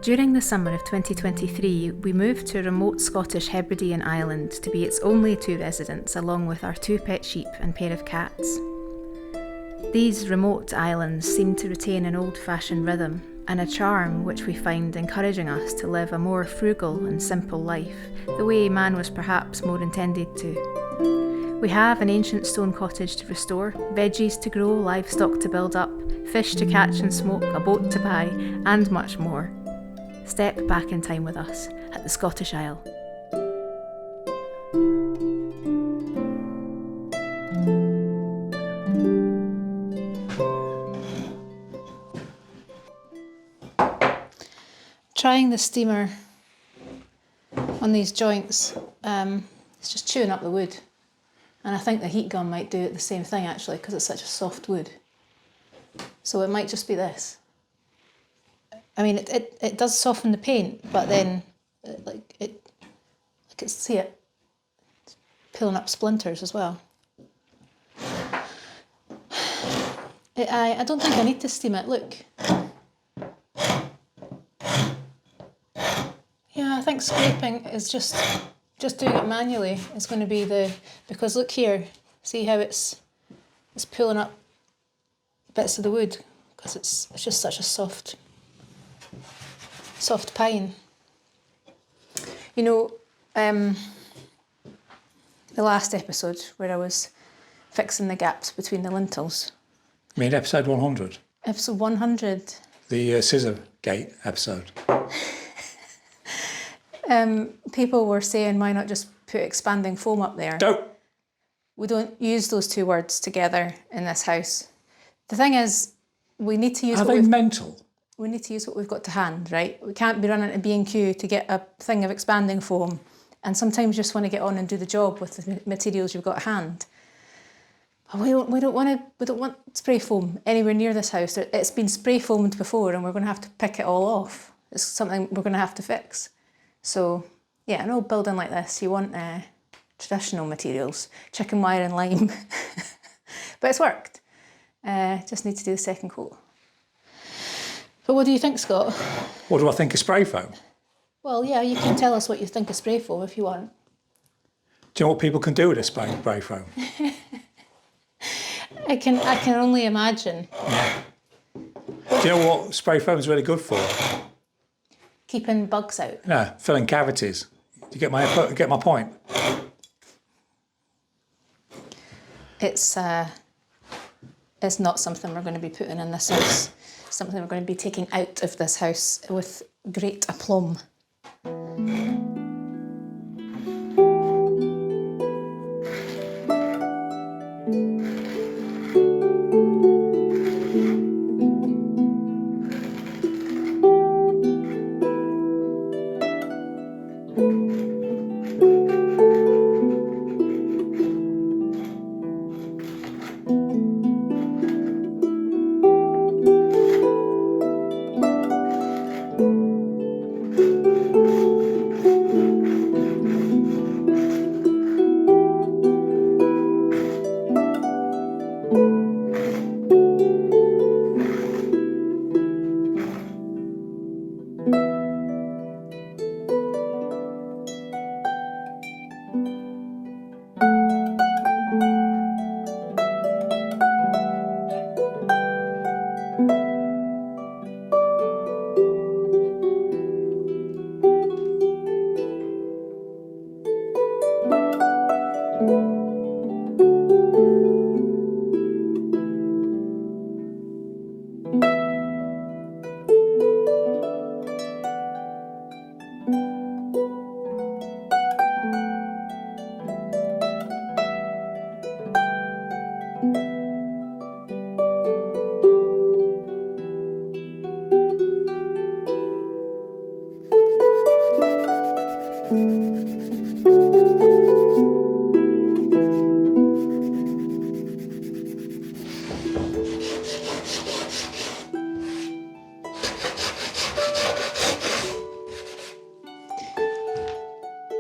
During the summer of 2023, we moved to a remote Scottish Hebridean island to be its only two residents, along with our two pet sheep and pair of cats. These remote islands seem to retain an old-fashioned rhythm and a charm which we find encouraging us to live a more frugal and simple life, the way man was perhaps more intended to. We have an ancient stone cottage to restore, veggies to grow, livestock to build up, fish to catch and smoke, a boat to buy, and much more. Step back in time with us at the Scottish Isle. Trying the steamer on these joints, it's just chewing up the wood. And I think the heat gun might do it the same thing actually, because it's such a soft wood. So it might just be this. I mean, it does soften the paint, but then I can see it pulling up splinters as well. I don't think I need to steam it. Look. Yeah, I think scraping is just doing it manually is going to be because look here, see how it's pulling up bits of the wood, because it's just such a soft pine. You know, the last episode where I was fixing the gaps between the lintels. You mean episode 100? Episode 100. The scissor gate episode. People were saying, why not just put expanding foam up there? Don't. We don't use those two words together in this house. The thing is, we need to use. Are they mental? We need to use what we've got to hand, right? We can't be running to B&Q to get a thing of expanding foam, and sometimes you just want to get on and do the job with the materials you've got at hand. But we don't want spray foam anywhere near this house. It's been spray foamed before, and we're going to have to pick it all off. It's something we're going to have to fix. So, yeah, an old building like this, you want traditional materials, chicken wire and lime. But it's worked. Just need to do the second coat. But what do you think, Scott? What do I think of spray foam? Well, yeah, you can tell us what you think of spray foam if you want. Do you know what people can do with a spray foam? I can only imagine. Yeah. Do you know what spray foam is really good for? Keeping bugs out. No, filling cavities. Do you get my point? It's not something we're going to be putting in this house. Something we're going to be taking out of this house with great aplomb.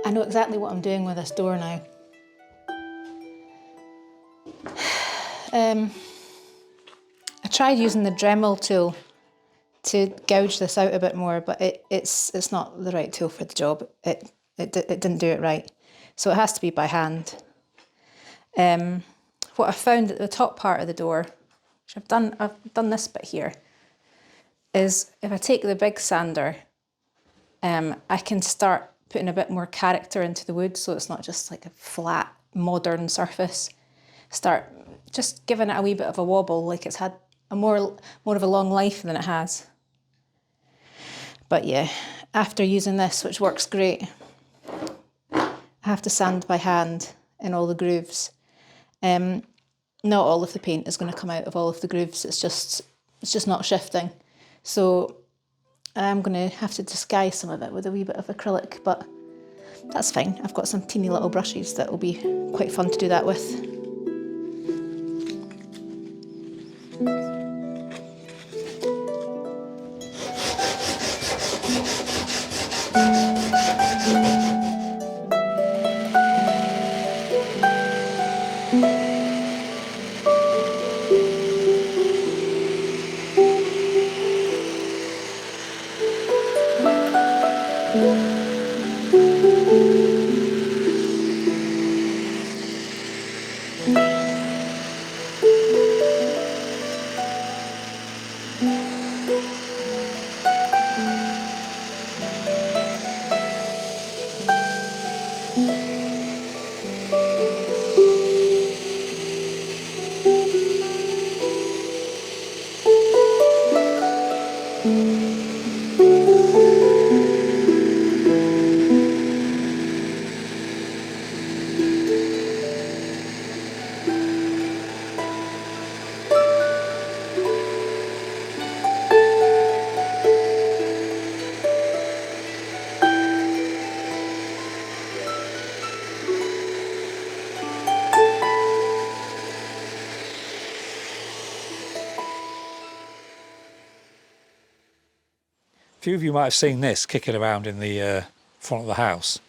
I know exactly what I'm doing with this door now. I tried using the Dremel tool to gouge this out a bit more, but it's not the right tool for the job. It didn't do it right, so it has to be by hand. What I found at the top part of the door, which I've done this bit here, is if I take the big sander, I can start putting a bit more character into the wood, so it's not just like a flat modern surface. Start just giving it a wee bit of a wobble, like it's had a more of a long life than it has. But yeah, after using this, which works great, I have to sand by hand in all the grooves. Not all of the paint is going to come out of all of the grooves. It's just not shifting. So I'm going to have to disguise some of it with a wee bit of acrylic, but that's fine. I've got some teeny little brushes that will be quite fun to do that with. A few of you might have seen this kicking around in the front of the house.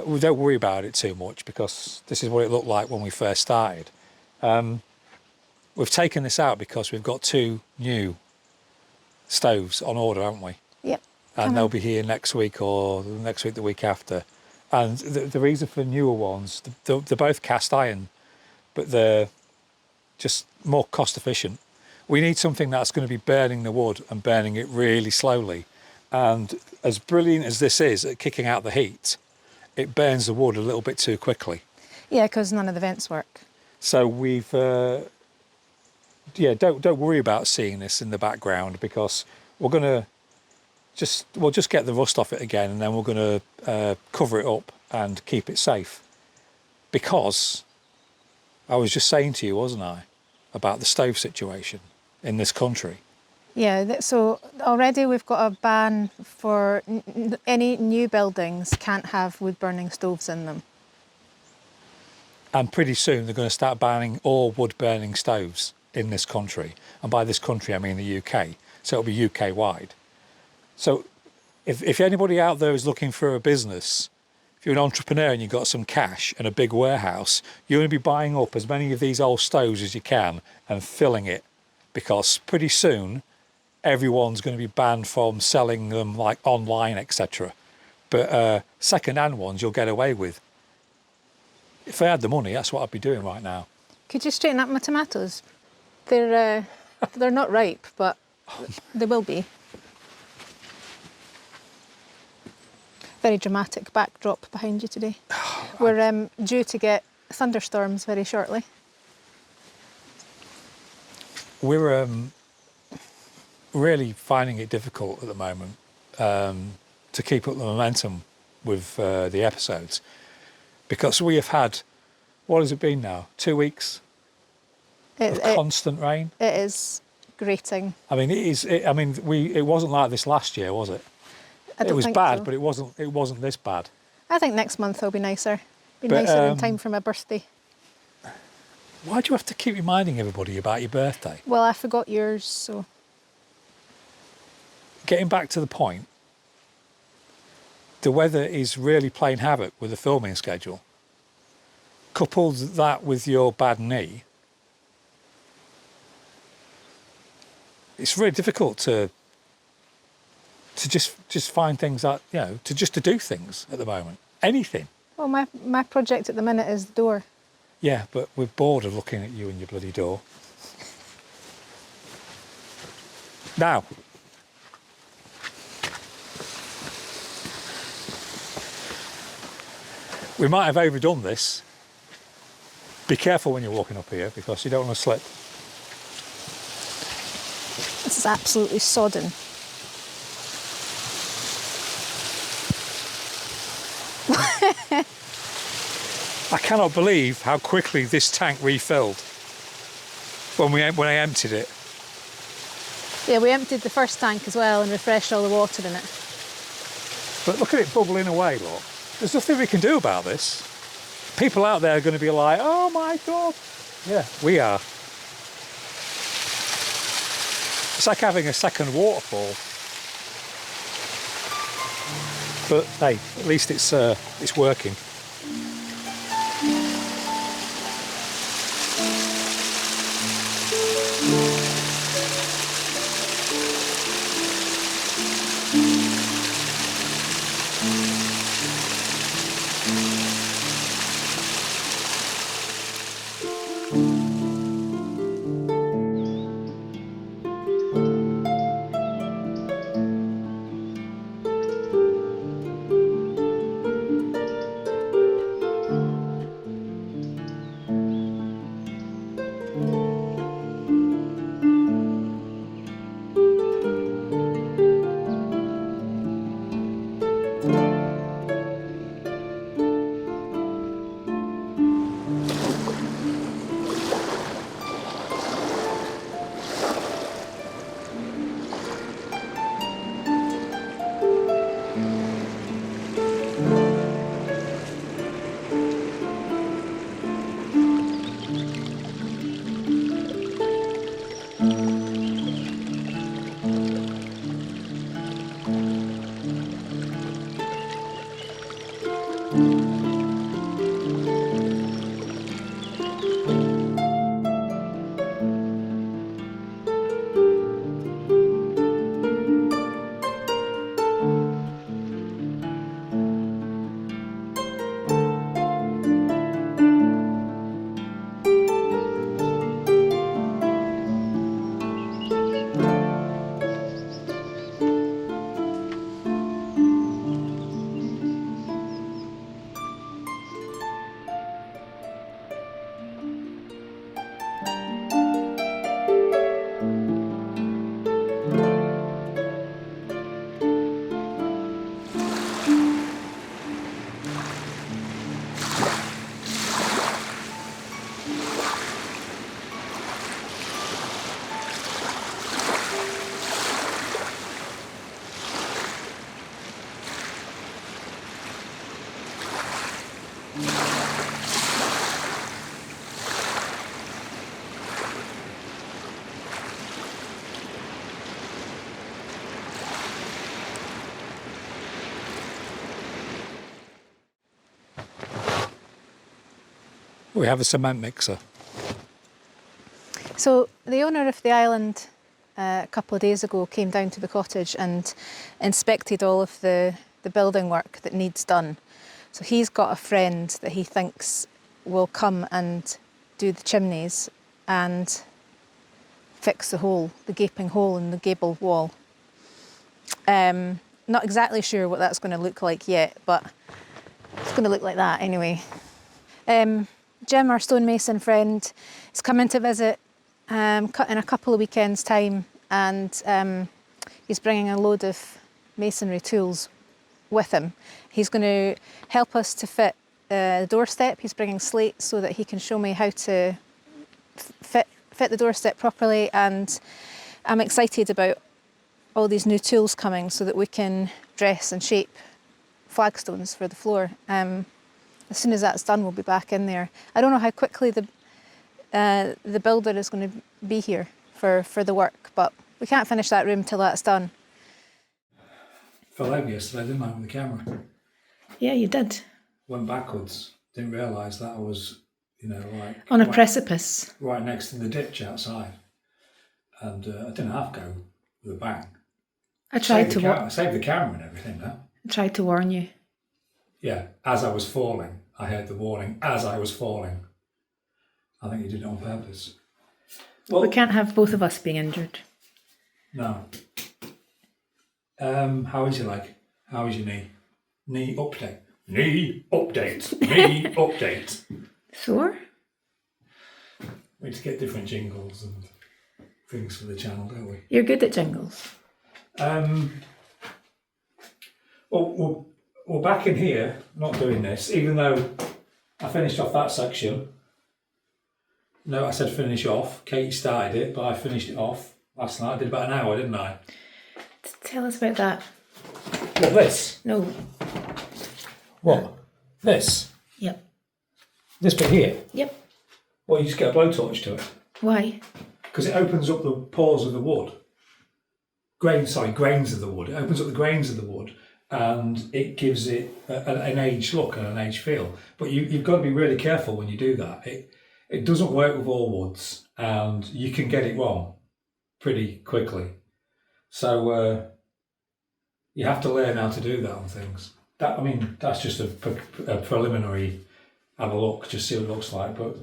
We don't worry about it too much because this is what it looked like when we first started. We've taken this out because we've got 2 new stoves on order, haven't we? Yep. And they'll be here next week or next week, the week after. And the reason for newer ones, they're both cast iron, but they're just more cost efficient. We need something that's going to be burning the wood and burning it really slowly. And as brilliant as this is at kicking out the heat, it burns the wood a little bit too quickly. Yeah, because none of the vents work. So we've, don't worry about seeing this in the background because we're going to we'll just get the rust off it again, and then we're going to cover it up and keep it safe. Because I was just saying to you, wasn't I, about the stove situation in this country. Yeah, so already we've got a ban for any new buildings can't have wood-burning stoves in them. And pretty soon they're going to start banning all wood-burning stoves in this country. And by this country, I mean the UK. So it'll be UK-wide. So if anybody out there is looking for a business, if you're an entrepreneur and you've got some cash and a big warehouse, you're going to be buying up as many of these old stoves as you can and filling it. Because pretty soon, everyone's going to be banned from selling them like online, etc. But second-hand ones you'll get away with. If I had the money, that's what I'd be doing right now. Could you straighten up my tomatoes? They're not ripe, but they will be. Very dramatic backdrop behind you today. We're due to get thunderstorms very shortly. We're really finding it difficult at the moment to keep up the momentum with the episodes because we have had, what has it been now, 2 weeks of constant rain? It is grating. I mean, it wasn't like this last year, was it? It was bad, so. But it wasn't this bad. I think next month will be nicer. Nicer in time for my birthday. Why do you have to keep reminding everybody about your birthday? Well, I forgot yours, so. Getting back to the point, the weather is really playing havoc with the filming schedule. Coupled that with your bad knee, it's really difficult to to just find things that, you know, to do things at the moment. Anything. Well, my project at the minute is the door. Yeah, but we're bored of looking at you and your bloody door. Now, we might have overdone this. Be careful when you're walking up here because you don't want to slip. This is absolutely sodden. I cannot believe how quickly this tank refilled when I emptied it. Yeah, we emptied the first tank as well and refreshed all the water in it. But look at it bubbling away, look. There's nothing we can do about this. People out there are going to be like, oh my God. Yeah, we are. It's like having a second waterfall. But hey, at least it's working. We have a cement mixer. So the owner of the island a couple of days ago came down to the cottage and inspected all of the building work that needs done. So he's got a friend that he thinks will come and do the chimneys and fix the gaping hole in the gable wall. Not exactly sure what that's going to look like yet, but it's going to look like that anyway. Jim, our stonemason friend, is coming to visit in a couple of weekends' time, and he's bringing a load of masonry tools with him. He's going to help us to fit the doorstep. He's bringing slate so that he can show me how to fit the doorstep properly, and I'm excited about all these new tools coming so that we can dress and shape flagstones for the floor. As soon as that's done, we'll be back in there. I don't know how quickly the builder is going to be here for the work, but we can't finish that room till that's done. Fell over yesterday, didn't I, with the camera? Yeah, you did. Went backwards. Didn't realise that I was, like... On a precipice. Right next to the ditch outside. And I didn't have to go with a bang. I tried to save the camera and everything now. I tried to warn you. Yeah, as I was falling, I heard the warning as I was falling. I think you did it on purpose. Well, We can't have both of us being injured. No. How is your leg? How is your knee? Knee update. Knee update. Knee update. Sore? We need to get different jingles and things for the channel, don't we? You're good at jingles. Well, we're back in here, not doing this, even though I finished off that section. No, I said finish off. Katie started it, but I finished it off last night. I did about an hour, didn't I? Tell us about that. What, this? No. What? This? Yep. This bit here? Yep. Well, you just get a blowtorch to it. Why? Because it opens up the pores of the wood. Grains of the wood. It opens up the grains of the wood and it gives it an aged look and an aged feel. But you've got to be really careful when you do that. It doesn't work with all woods and you can get it wrong pretty quickly. So you have to learn how to do that on things. That's just a preliminary, have a look, just see what it looks like. But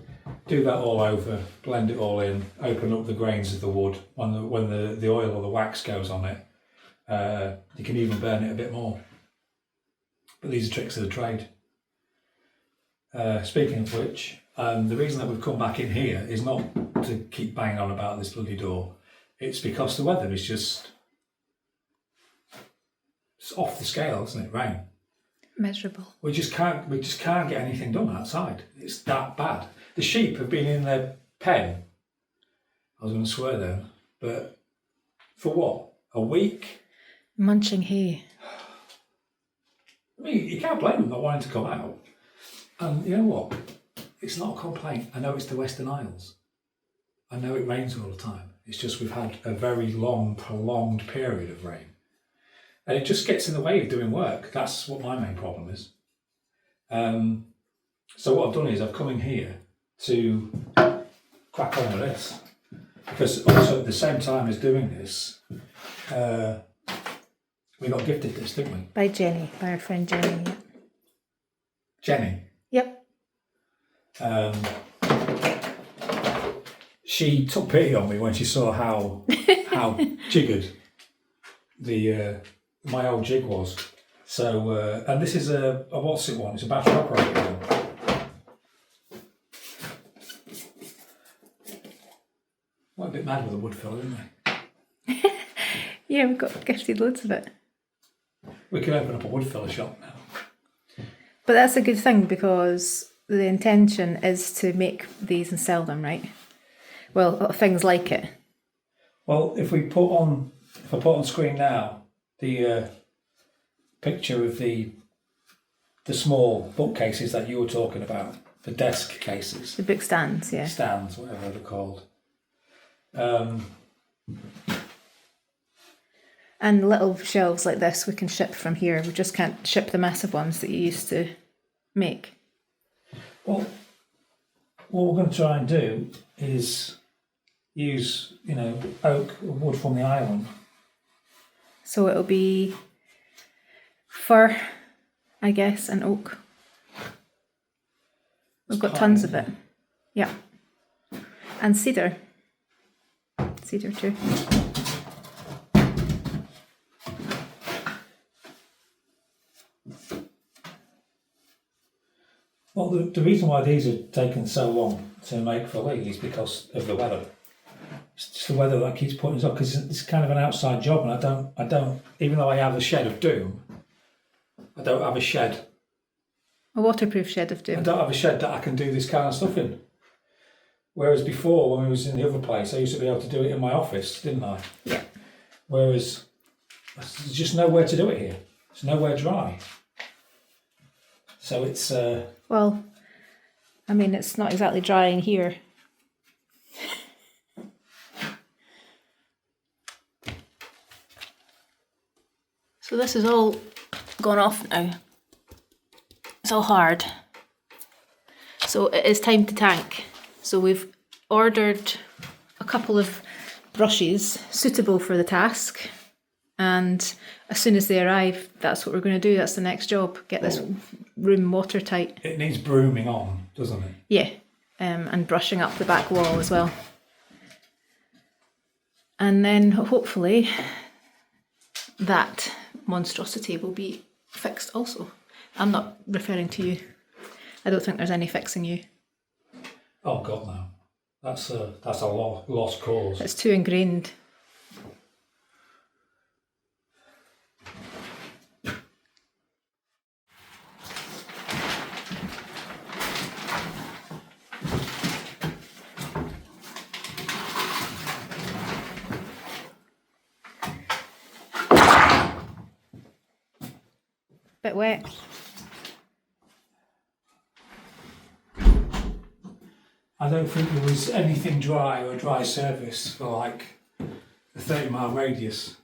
do that all over, blend it all in, open up the grains of the wood. When the oil or the wax goes on it, you can even burn it a bit more. But these are tricks of the trade. Speaking of which, the reason that we've come back in here is not to keep banging on about this bloody door. It's because the weather is just it's off the scale, isn't it? Rain. Miserable. We just can't get anything done outside. It's that bad. The sheep have been in their pen. I was going to swear then, but for what? A week? Munching hay. I mean, you can't blame them not wanting to come out. And you know what? It's not a complaint. I know it's the Western Isles. I know it rains all the time. It's just we've had a very long, prolonged period of rain. And it just gets in the way of doing work. That's what my main problem is. So what I've done is I've come in here to crack on with this. Because also at the same time as doing this, we got gifted this, didn't we? By Jenny, by our friend Jenny. Yeah. Jenny. Yep. She took pity on me when she saw how jiggered my old jig was. So and this is a what's it one? It's a battery operated one. Went a bit mad with the wood filler, didn't we? Yeah, we've got gifted loads of it. We could open up a wood filler shop now. But that's a good thing because the intention is to make these and sell them, right? Well, things like it. Well, if I put on screen now the picture of the small bookcases that you were talking about, the desk cases. The book stands, yeah. Stands, whatever they're called. And little shelves like this we can ship from here. We just can't ship the massive ones that you used to make. Well, what we're going to try and do is use, oak or wood from the island. So it'll be fir, I guess, and oak. We've got tons of it. Yeah. And cedar. Cedar too. Well, the reason why these are taking so long to make for Lee is because of the weather. It's just the weather that keeps putting us off because it's kind of an outside job, and I don't. Even though I have a shed of doom, I don't have a shed. A waterproof shed of doom. I don't have a shed that I can do this kind of stuff in. Whereas before, when we was in the other place, I used to be able to do it in my office, didn't I? Yeah. Whereas there's just nowhere to do it here. It's nowhere dry. So it's. Well, I mean, it's not exactly dry in here. So this is all gone off now. It's all hard. So it is time to tank. So we've ordered a couple of brushes suitable for the task. And as soon as they arrive, that's what we're going to do. That's the next job. Get this room watertight. It needs brooming on, doesn't it? Yeah, and brushing up the back wall as well. And then hopefully that monstrosity will be fixed also. I'm not referring to you. I don't think there's any fixing you. Oh God, no. That's a lost cause. It's too ingrained. Bit wet. I don't think there was anything dry or a dry surface for like a 30-mile radius.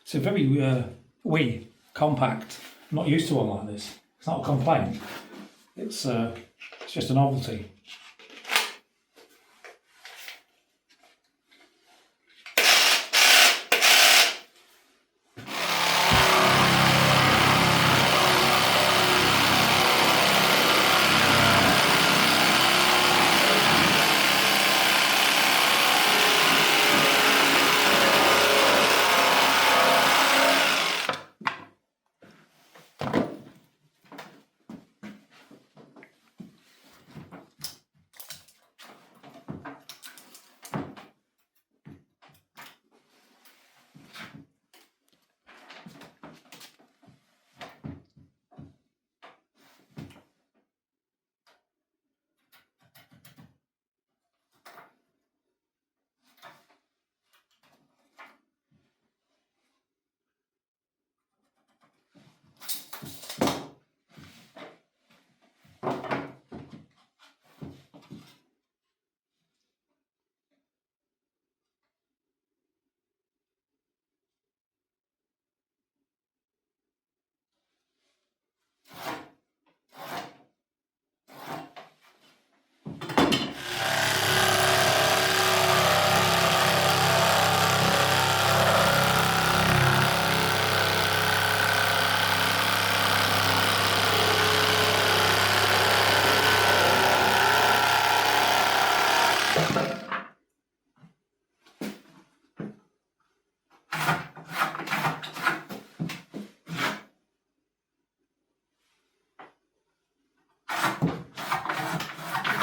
It's a very wee, compact. I'm not used to one like this. It's not a complaint. It's just a novelty.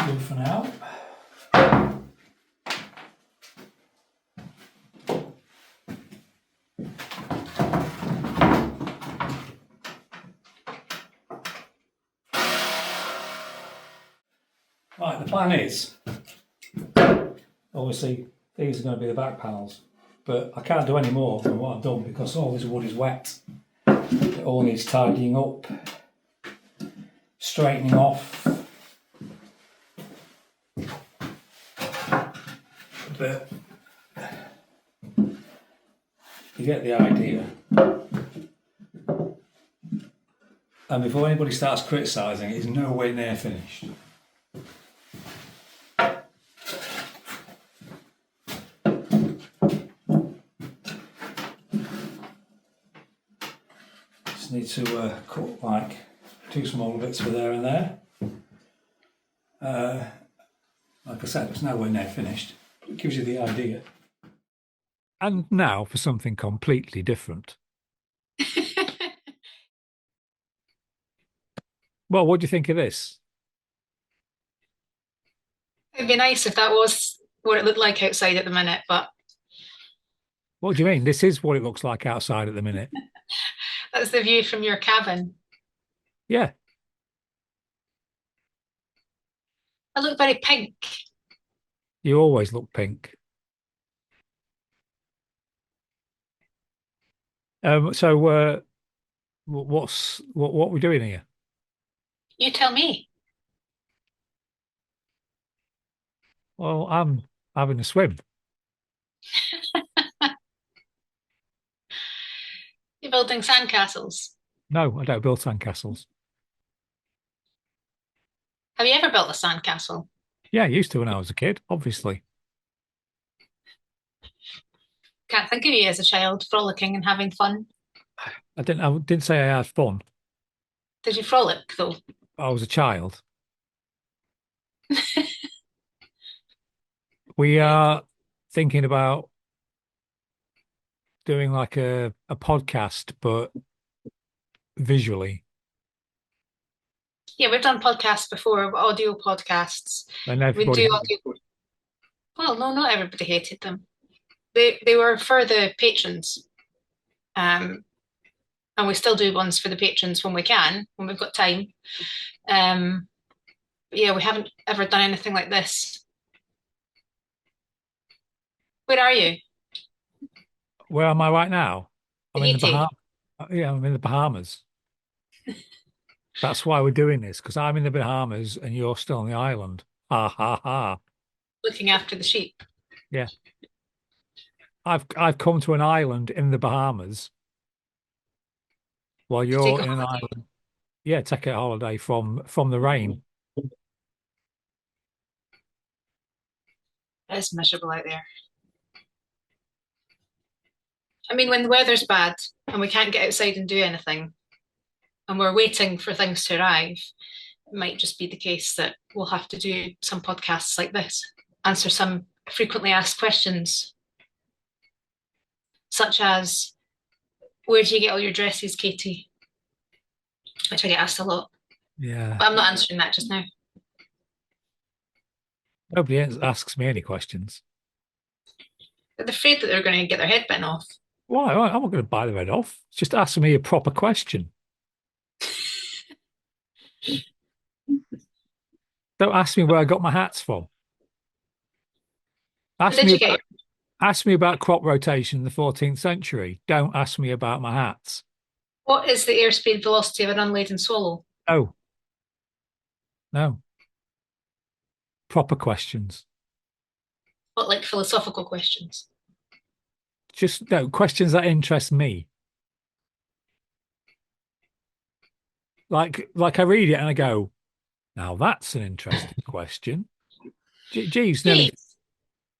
Good for now. Right, the plan is, obviously these are going to be the back panels, but I can't do any more than what I've done because all this wood is wet. It all needs tidying up, straightening off. But you get the idea. And before anybody starts criticising, it's nowhere near finished. Just need to cut like 2 small bits for there and there. Like I said, it's nowhere near finished. But it gives you the idea. And now for something completely different. Well, what do you think of this? It'd be nice if that was what it looked like outside at the minute, but What do you mean? This is what it looks like outside at the minute. that's the view from your cabin. Yeah. I look very pink. You always look pink. So, what are we doing here? You tell me. Well, I'm having a swim. You're building sandcastles. No, I don't build sandcastles. Have you ever built a sandcastle? Yeah, I used to when I was a kid, obviously. Can't think of you as a child frolicking and having fun. I didn't say I had fun. Did you frolic though? I was a child. We are thinking about doing like a podcast, but visually. Yeah, we've done podcasts before, audio podcasts. And We everybody do audio. Well, no, not everybody hated them. They were for the patrons. Um, and we still do ones for the patrons when we can, when we've got time. Um, but yeah, we haven't ever done anything like this. Where are you? Where am I right now? I'm in the Tahiti. Bahamas. Yeah, I'm in the Bahamas. That's why we're doing this, because I'm in the Bahamas and you're still on the island. Ha ha ha. Looking after the sheep Yeah. I've come to an island in the Bahamas while to take you're a in an holiday. island. Yeah, take a holiday from the rain. It's miserable out there. I mean, when the weather's bad and we can't get outside and do anything, and we're waiting for things to arrive, it might just be the case that we'll have to do some podcasts like this, answer some frequently asked questions, such as, where do you get all your dresses, Katie? Which I get asked a lot. Yeah. But I'm not answering that just now. Nobody else asks me any questions. They're afraid that they're going to get their head bitten off. Why? I'm not going to buy the head off. Just ask me a proper question. Don't ask me where I got my hats from. Where Ask did me you get your, about ask me about crop rotation in the 14th century. Don't ask me about my hats. what is the airspeed velocity of an unladen swallow? Oh, no. Proper questions. What, like philosophical questions? Just no questions that interest me. Like I read it and I go, now that's an interesting question. Jeeves Jeeves,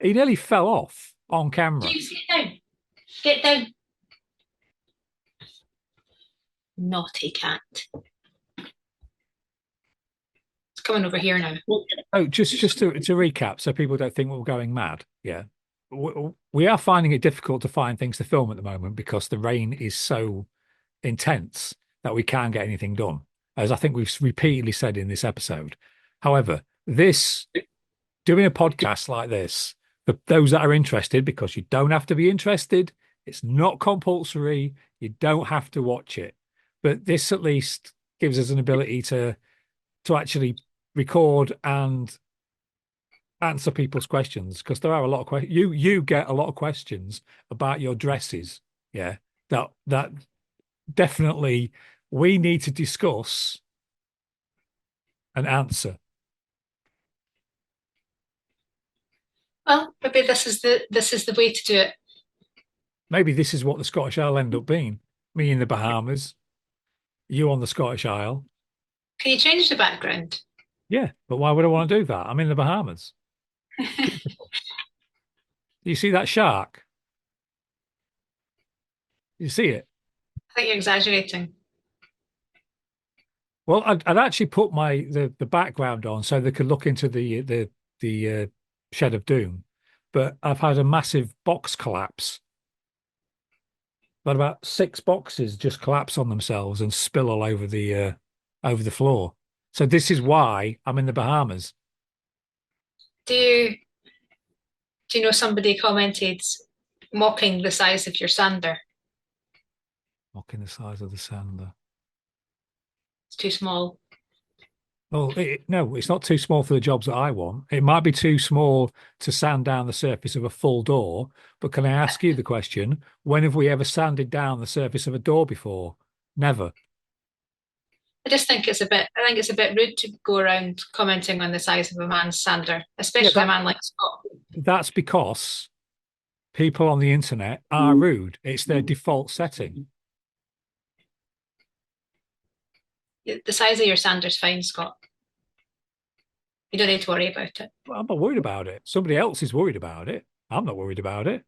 nearly fell off on camera. Jeeves, get down. Get down. Naughty cat. It's coming over here now. Oh, just to recap, so people don't think we're going mad. Yeah, we are finding it difficult to find things to film at the moment because the rain is so intense that we can't get anything done, as I think we've repeatedly said in this episode. However, this doing a podcast like this, for those that are interested, because you don't have to be interested, it's not compulsory, you don't have to watch it. But this at least gives us an ability to actually record and answer people's questions because there are a lot of questions. You get a lot of questions about your dresses. Yeah. That definitely we need to discuss and answer. Well, maybe this is the way to do it. Maybe this is what the Scottish Isle end up being. Me in the Bahamas, you on the Scottish Isle. Can you change the background? Yeah, but why would I want to do that? I'm in the Bahamas. Beautiful. Do you see that shark? You see it? I think you're exaggerating. Well, I'd actually put the background on so they could look into the shed of doom, but I've had a massive box collapse. But about six boxes just collapse on themselves and spill all over the floor. So this is why I'm in the Bahamas. Do you do you know somebody commented mocking the size of your sander? Looking the size of the sander. It's too small. Well, no, it's not too small for the jobs that I want. It might be too small to sand down the surface of a full door, but can I ask you the question, when have we ever sanded down the surface of a door before? Never. I just think I think it's a bit rude to go around commenting on the size of a man's sander, Yeah, especially a man like Scott. that's because people on the internet are rude. It's their default setting. The size of your sander's fine, Scott. You don't need to worry about it. Well, I'm not worried about it. Somebody else is worried about it. I'm not worried about it.